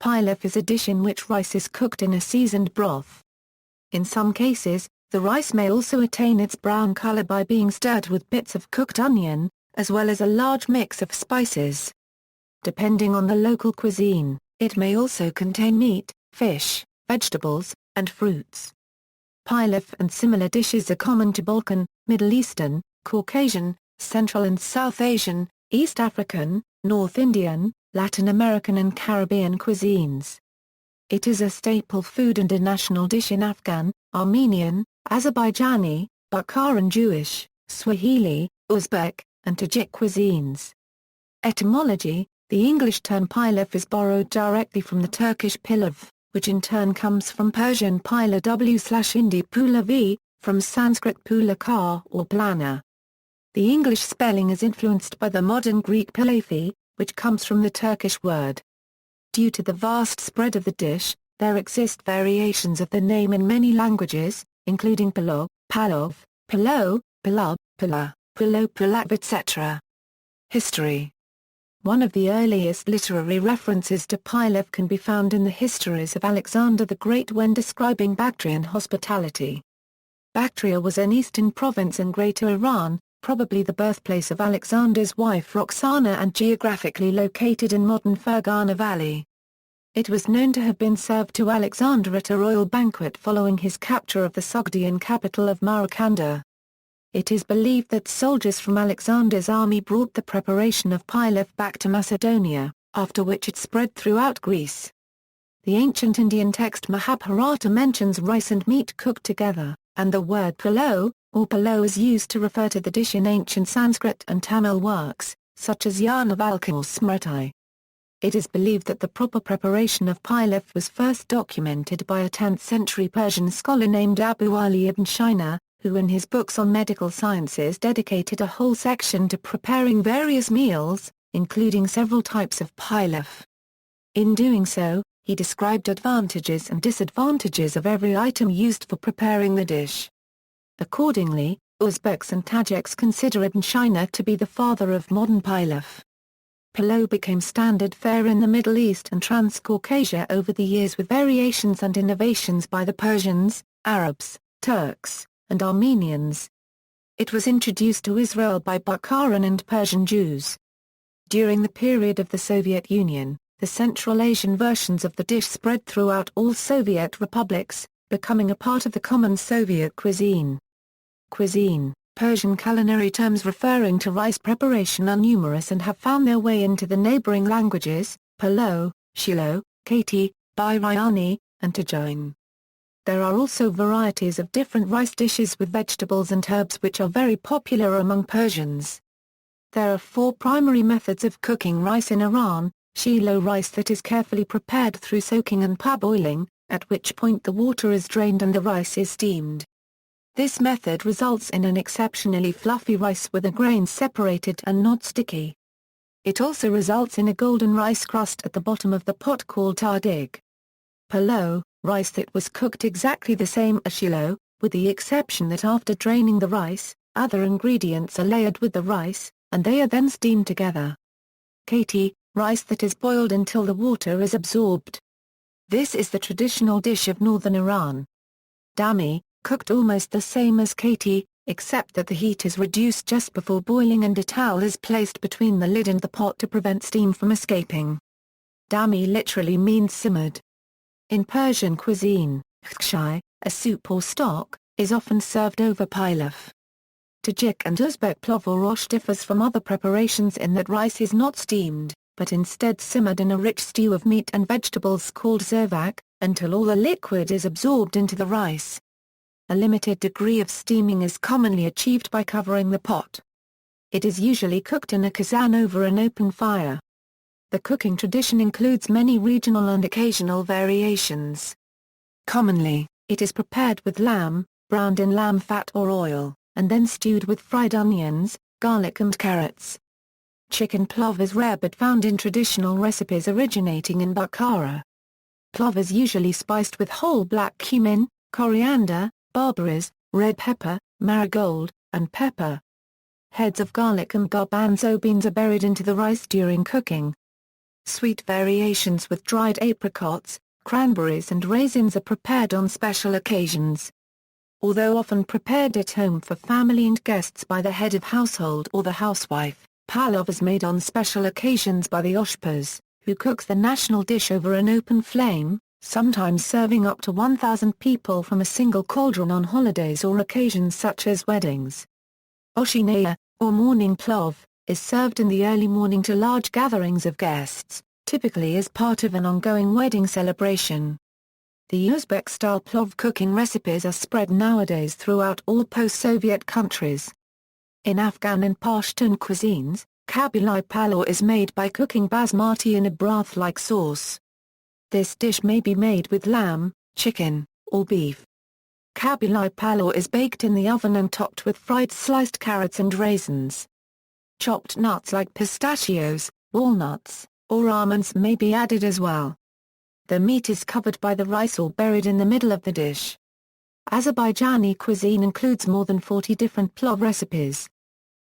Pilaf is a dish in which rice is cooked in a seasoned broth. In some cases, the rice may also attain its brown color by being stirred with bits of cooked onion, as well as a large mix of spices. Depending on the local cuisine, it may also contain meat, fish, vegetables, and fruits. Pilaf and similar dishes are common to Balkan, Middle Eastern, Caucasian, Central and South Asian, East African, North Indian, Latin American and Caribbean cuisines. It is a staple food and a national dish in Afghan, Armenian, Azerbaijani, Bukharan Jewish, Swahili, Uzbek, and Tajik cuisines. Etymology: the English term pilaf is borrowed directly from the Turkish pilav, which in turn comes from Persian pila w/Hindi pulav, from Sanskrit pulaka or plana. The English spelling is influenced by the modern Greek pilafi, which comes from the Turkish word. Due to the vast spread of the dish, there exist variations of the name in many languages, including palaw, palav, pilau, pilaw, pula, pulao, pulav, etc. History. One of the earliest literary references to pilaf can be found in the histories of Alexander the Great when describing Bactrian hospitality. Bactria was an eastern province in Greater Iran, probably the birthplace of Alexander's wife Roxana and geographically located in modern Fergana Valley. It was known to have been served to Alexander at a royal banquet following his capture of the Sogdian capital of Maracanda. It is believed that soldiers from Alexander's army brought the preparation of pilaf back to Macedonia, after which it spread throughout Greece. The ancient Indian text Mahabharata mentions rice and meat cooked together, and the word pulao, or palo is used to refer to the dish in ancient Sanskrit and Tamil works, such as Yanavalkya or Smriti. It is believed that the proper preparation of pilaf was first documented by a 10th-century Persian scholar named Abu Ali ibn Shina, who in his books on medical sciences dedicated a whole section to preparing various meals, including several types of pilaf. In doing so, he described advantages and disadvantages of every item used for preparing the dish. Accordingly, Uzbeks and Tajiks consider Ibn Shina to be the father of modern pilaf. Pulao became standard fare in the Middle East and Transcaucasia over the years with variations and innovations by the Persians, Arabs, Turks, and Armenians. It was introduced to Israel by Bukharan and Persian Jews. During the period of the Soviet Union, the Central Asian versions of the dish spread throughout all Soviet republics, becoming a part of the common Soviet cuisine. Cuisine, Persian culinary terms referring to rice preparation are numerous and have found their way into the neighboring languages, Palo, Shilo, Kati, Biryani, and Tajik. There are also varieties of different rice dishes with vegetables and herbs which are very popular among Persians. There are 4 primary methods of cooking rice in Iran: shilo rice that is carefully prepared through soaking and parboiling, at which point the water is drained and the rice is steamed. This method results in an exceptionally fluffy rice with the grains separated and not sticky. It also results in a golden rice crust at the bottom of the pot called Tajik. Pulao, rice that was cooked exactly the same as shilo, with the exception that after draining the rice, other ingredients are layered with the rice, and they are then steamed together. Kati, rice that is boiled until the water is absorbed. This is the traditional dish of northern Iran. Dami, cooked almost the same as kati, except that the heat is reduced just before boiling and a towel is placed between the lid and the pot to prevent steam from escaping. Dami literally means simmered. In Persian cuisine, khshai, a soup or stock, is often served over pilaf. Tajik and Uzbek plov or osh differs from other preparations in that rice is not steamed, but instead simmered in a rich stew of meat and vegetables called zervak, until all the liquid is absorbed into the rice. A limited degree of steaming is commonly achieved by covering the pot. It is usually cooked in a kazan over an open fire. The cooking tradition includes many regional and occasional variations. Commonly, it is prepared with lamb, browned in lamb fat or oil, and then stewed with fried onions, garlic and carrots. Chicken plov is rare but found in traditional recipes originating in Bukhara. Plov is usually spiced with whole black cumin, coriander, barberries, red pepper, marigold, and pepper. Heads of garlic and garbanzo beans are buried into the rice during cooking. Sweet variations with dried apricots, cranberries and raisins are prepared on special occasions. Although often prepared at home for family and guests by the head of household or the housewife, pilav is made on special occasions by the oshpaz, who cooks the national dish over an open flame, sometimes serving up to 1,000 people from a single cauldron on holidays or occasions such as weddings. Oshinaya, or morning plov, is served in the early morning to large gatherings of guests, typically as part of an ongoing wedding celebration. The Uzbek-style plov cooking recipes are spread nowadays throughout all post-Soviet countries. In Afghan and Pashtun cuisines, kabuli palaw is made by cooking basmati in a broth-like sauce. This dish may be made with lamb, chicken, or beef. Kabuli palaw is baked in the oven and topped with fried sliced carrots and raisins. Chopped nuts like pistachios, walnuts, or almonds may be added as well. The meat is covered by the rice or buried in the middle of the dish. Azerbaijani cuisine includes more than 40 different plov recipes.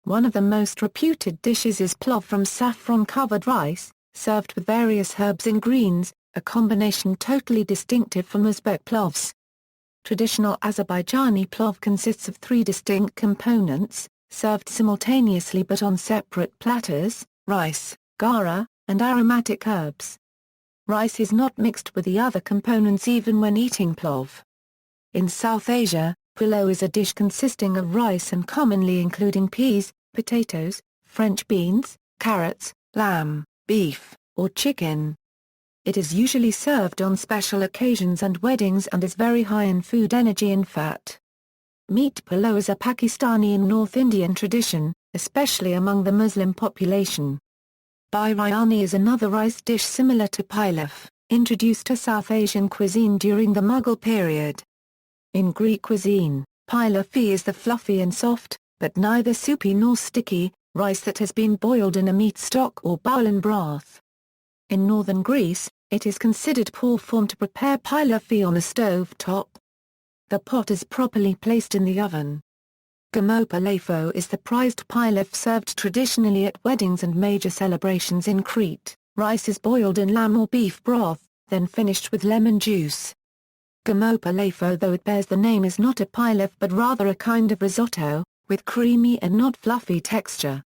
One of the most reputed dishes is plov from saffron-covered rice, served with various herbs and greens, a combination totally distinctive from Uzbek plovs. Traditional Azerbaijani plov consists of 3 distinct components, served simultaneously but on separate platters: rice, garam, and aromatic herbs. Rice is not mixed with the other components even when eating plov. In South Asia, pulao is a dish consisting of rice and commonly including peas, potatoes, French beans, carrots, lamb, beef, or chicken. It is usually served on special occasions and weddings and is very high in food energy and fat. Meat pulao is a Pakistani and North Indian tradition, especially among the Muslim population. Biryani is another rice dish similar to pilaf, introduced to South Asian cuisine during the Mughal period. In Greek cuisine, pilaf is the fluffy and soft, but neither soupy nor sticky, rice that has been boiled in a meat stock or bowl and broth. In northern Greece, it is considered poor form to prepare pilaf on a stove top. The pot is properly placed in the oven. Gomopalafo is the prized pilaf served traditionally at weddings and major celebrations in Crete. Rice is boiled in lamb or beef broth, then finished with lemon juice. Gomopalafo, though it bears the name, is not a pilaf but rather a kind of risotto, with creamy and not fluffy texture.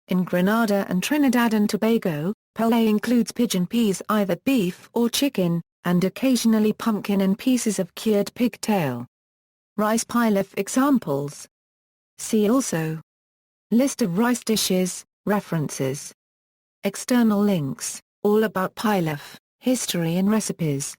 In Grenada and Trinidad and Tobago, pulao includes pigeon peas, either beef or chicken, and occasionally pumpkin and pieces of cured pigtail. Rice pilaf examples. See also: List of rice dishes, references. External links, all about pilaf, history and recipes.